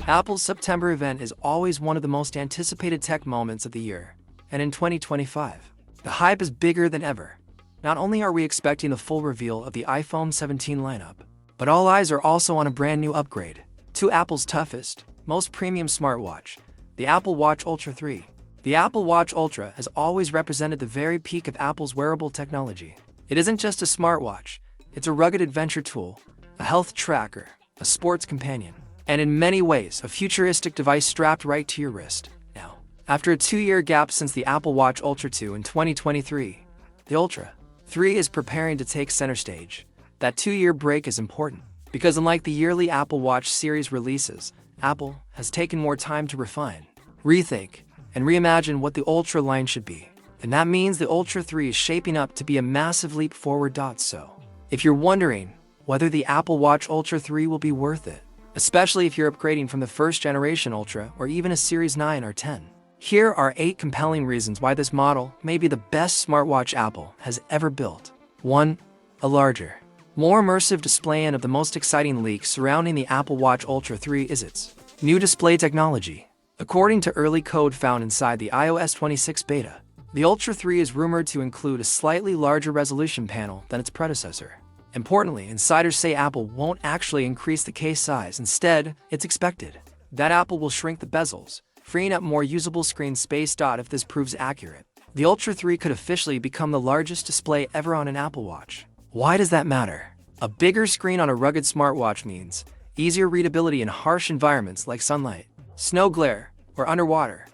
Apple's September event is always one of the most anticipated tech moments of the year, and in 2025, the hype is bigger than ever. Not only are we expecting the full reveal of the iPhone 17 lineup, but all eyes are also on a brand new upgrade to Apple's toughest, most premium smartwatch, the Apple Watch Ultra 3. The Apple Watch Ultra has always represented the very peak of Apple's wearable technology. It isn't just a smartwatch, it's a rugged adventure tool, a health tracker, a sports companion, and in many ways, a futuristic device strapped right to your wrist. Now, after a 2-year gap since the Apple Watch Ultra 2 in 2023, the Ultra 3 is preparing to take center stage. That 2-year break is important, because unlike the yearly Apple Watch series releases, Apple has taken more time to refine, rethink, and reimagine what the Ultra line should be. And that means the Ultra 3 is shaping up to be a massive leap forward. So, if you're wondering whether the Apple Watch Ultra 3 will be worth it, especially if you're upgrading from the first generation Ultra or even a Series 9 or 10, here are 8 compelling reasons why this model may be the best smartwatch Apple has ever built. 1. A larger, more immersive display. And of the most exciting leaks surrounding the Apple Watch Ultra 3 is its new display technology. According to early code found inside the iOS 26 beta, the Ultra 3 is rumored to include a slightly larger resolution panel than its predecessor. Importantly, insiders say Apple won't actually increase the case size. Instead, it's expected that Apple will shrink the bezels, freeing up more usable screen space. If this proves accurate, the Ultra 3 could officially become the largest display ever on an Apple Watch. Why does that matter? A bigger screen on a rugged smartwatch means easier readability in harsh environments like sunlight, snow glare, or underwater,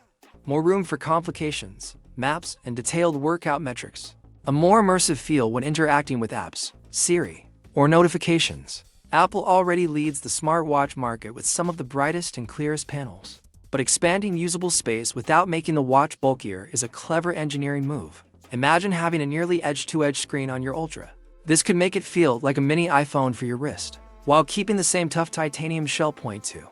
more room for complications, maps, and detailed workout metrics, a more immersive feel when interacting with apps, Siri, or notifications. Apple already leads the smartwatch market with some of the brightest and clearest panels. But expanding usable space without making the watch bulkier is a clever engineering move. Imagine having a nearly edge-to-edge screen on your Ultra. This could make it feel like a mini iPhone for your wrist, while keeping the same tough titanium shell point to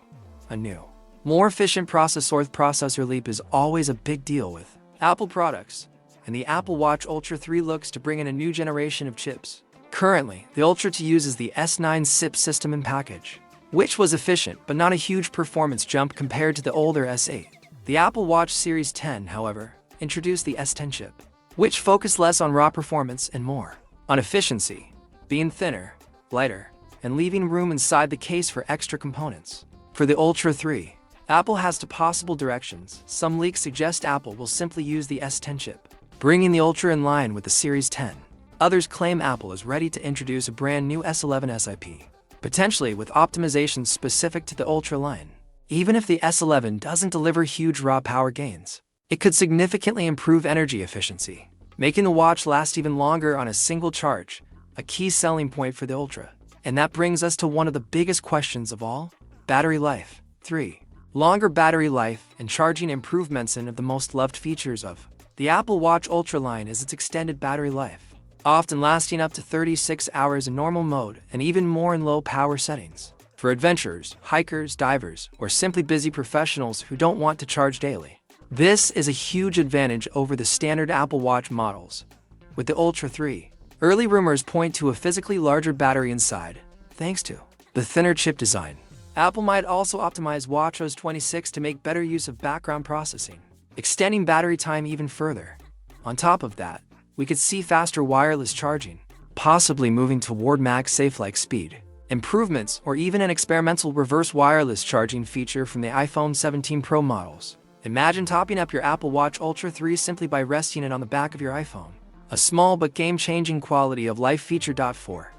a new, more efficient processor. The processor leap is always a big deal with Apple products, and the Apple Watch Ultra 3 looks to bring in a new generation of chips. Currently, the Ultra 2 uses the S9 SIP system and package, which was efficient but not a huge performance jump compared to the older S8. The Apple Watch Series 10, however, introduced the S10 chip, which focused less on raw performance and more on efficiency, being thinner, lighter, and leaving room inside the case for extra components. For the Ultra 3, Apple has two possible directions. Some leaks suggest Apple will simply use the S10 chip, bringing the Ultra in line with the Series 10. Others claim Apple is ready to introduce a brand new S11 SiP, potentially with optimizations specific to the Ultra line. Even if the S11 doesn't deliver huge raw power gains, it could significantly improve energy efficiency, making the watch last even longer on a single charge, a key selling point for the Ultra. And that brings us to one of the biggest questions of all: battery life. 3. Longer battery life and charging improvements. One of the most loved features of the Apple Watch Ultra line is its extended battery life, often lasting up to 36 hours in normal mode and even more in low-power settings. For adventurers, hikers, divers, or simply busy professionals who don't want to charge daily, this is a huge advantage over the standard Apple Watch models. With the Ultra 3, early rumors point to a physically larger battery inside, thanks to the thinner chip design. Apple might also optimize WatchOS 26 to make better use of background processing, extending battery time even further. On top of that, we could see faster wireless charging, possibly moving toward MagSafe-like speed improvements, or even an experimental reverse wireless charging feature from the iPhone 17 Pro models. Imagine topping up your Apple Watch Ultra 3 simply by resting it on the back of your iPhone. A small but game-changing quality of life feature. 4.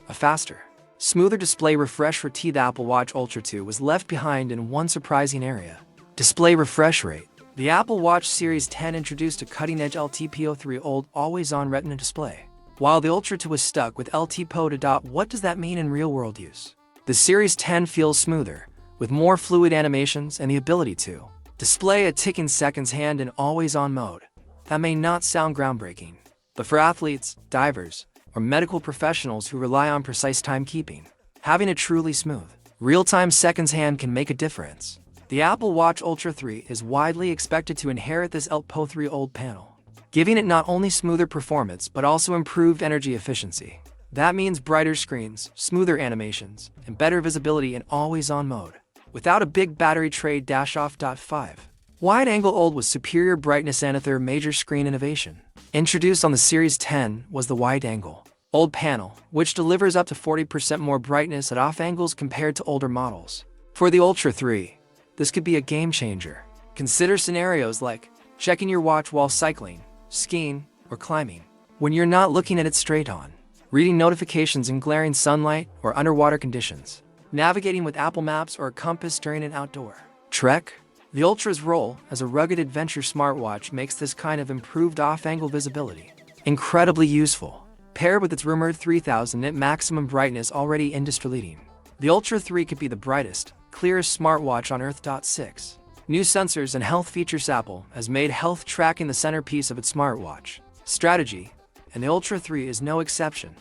A faster, smoother display refresh rate. The Apple Watch Ultra 2 was left behind in one surprising area: display refresh rate. The Apple Watch Series 10 introduced a cutting-edge LTPO3 OLED always-on Retina display, while the Ultra 2 was stuck with LTPO. What does that mean in real-world use? The Series 10 feels smoother, with more fluid animations and the ability to display a ticking seconds hand in always-on mode. That may not sound groundbreaking, but for athletes, divers, or medical professionals who rely on precise timekeeping, having a truly smooth, real-time seconds hand can make a difference. The Apple Watch Ultra 3 is widely expected to inherit this LTPO3 OLED panel, giving it not only smoother performance but also improved energy efficiency. That means brighter screens, smoother animations, and better visibility in always-on mode. without a big battery tray dash-off. 5. Wide-angle OLED with superior brightness and a third major screen innovation. Introduced on the Series 10 was the wide-angle OLED panel, which delivers up to 40% more brightness at off angles compared to older models. For the Ultra 3, this could be a game-changer. Consider scenarios like checking your watch while cycling, skiing, or climbing, when you're not looking at it straight on, reading notifications in glaring sunlight or underwater conditions, navigating with Apple Maps or a compass during an outdoor trek. The Ultra's role as a rugged adventure smartwatch makes this kind of improved off-angle visibility incredibly useful. Paired with its rumored 3000 nit maximum brightness already industry-leading, the Ultra 3 could be the brightest, clearest smartwatch on Earth. 6. New sensors and health features. Apple has made health tracking the centerpiece of its smartwatch strategy, and the Ultra 3 is no exception.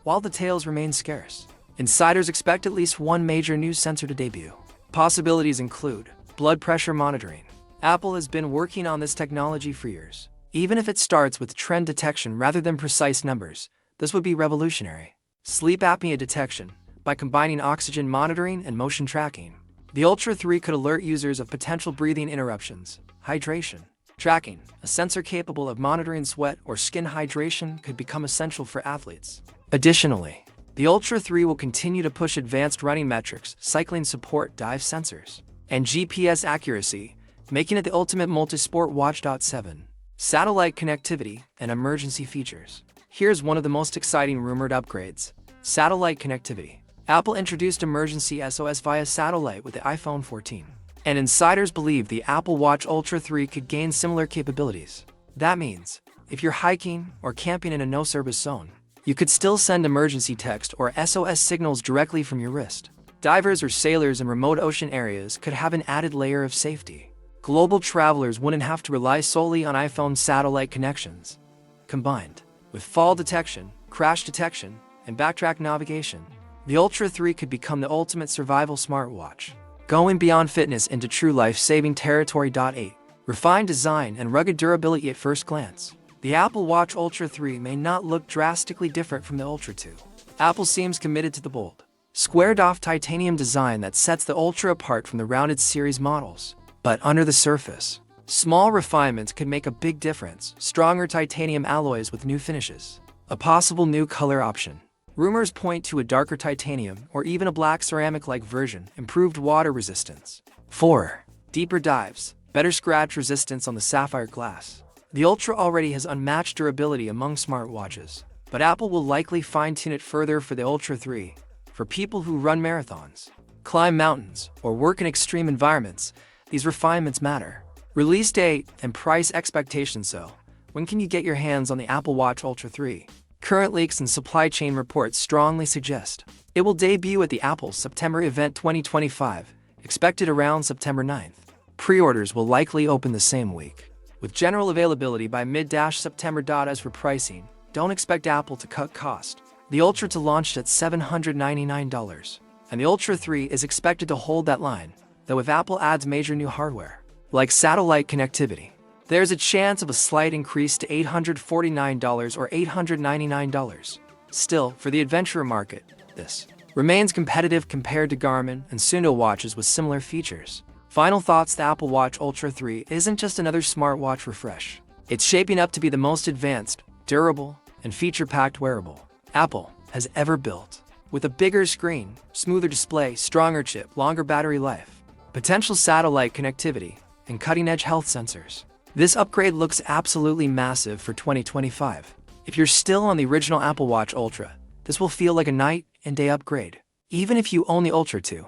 While details remain scarce, insiders expect at least one major new sensor to debut. Possibilities include blood pressure monitoring. Apple has been working on this technology for years. Even if it starts with trend detection rather than precise numbers, this would be revolutionary. Sleep apnea detection. By combining oxygen monitoring and motion tracking, the Ultra 3 could alert users of potential breathing interruptions. Hydration tracking. A sensor capable of monitoring sweat or skin hydration could become essential for athletes. Additionally, the Ultra 3 will continue to push advanced running metrics, cycling support, dive sensors, and GPS accuracy, making it the ultimate multi-sport watch. 7. Satellite connectivity and emergency features. Here's one of the most exciting rumored upgrades: satellite connectivity. Apple introduced emergency SOS via satellite with the iPhone 14, and insiders believe the Apple Watch Ultra 3 could gain similar capabilities. That means, if you're hiking or camping in a no-service zone, you could still send emergency text or SOS signals directly from your wrist. Divers or sailors in remote ocean areas could have an added layer of safety. Global travelers wouldn't have to rely solely on iPhone satellite connections. Combined with fall detection, crash detection, and backtrack navigation, the Ultra 3 could become the ultimate survival smartwatch, going beyond fitness into true life-saving territory. 8. Refined design and rugged durability. At first glance, the Apple Watch Ultra 3 may not look drastically different from the Ultra 2. Apple seems committed to the bold, squared-off titanium design that sets the Ultra apart from the rounded series models. But under the surface, small refinements could make a big difference. Stronger titanium alloys with new finishes, a possible new color option. Rumors point to a darker titanium or even a black ceramic-like version, improved water resistance. 4. Deeper dives, better scratch resistance on the sapphire glass. The Ultra already has unmatched durability among smartwatches, but Apple will likely fine-tune it further for the Ultra 3. For people who run marathons, climb mountains, or work in extreme environments, these refinements matter. Release date and price expectations. So, when can you get your hands on the Apple Watch Ultra 3? Current leaks and supply chain reports strongly suggest it will debut at the Apple's September event 2025, expected around September 9th. Pre-orders will likely open the same week, with general availability by mid-September. As for pricing, don't expect Apple to cut cost. The Ultra 2 launched at $799, and the Ultra 3 is expected to hold that line, though if Apple adds major new hardware, like satellite connectivity, there's a chance of a slight increase to $849 or $899. Still, for the adventurer market, this remains competitive compared to Garmin and Suunto watches with similar features. Final thoughts: the Apple Watch Ultra 3 isn't just another smartwatch refresh. It's shaping up to be the most advanced, durable, and feature-packed wearable Apple has ever built. With a bigger screen, smoother display, stronger chip, longer battery life, potential satellite connectivity, and cutting-edge health sensors, this upgrade looks absolutely massive for 2025. If you're still on the original Apple Watch Ultra, this will feel like a night and day upgrade. Even if you own the Ultra 2,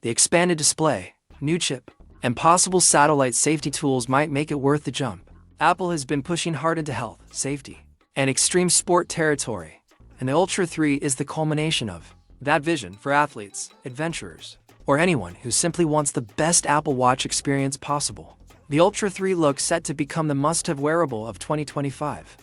the expanded display, new chip, and possible satellite safety tools might make it worth the jump. Apple has been pushing hard into health, safety, and extreme sport territory, and the Ultra 3 is the culmination of that vision for athletes, adventurers, or anyone who simply wants the best Apple Watch experience possible. The Ultra 3 looks set to become the must-have wearable of 2025.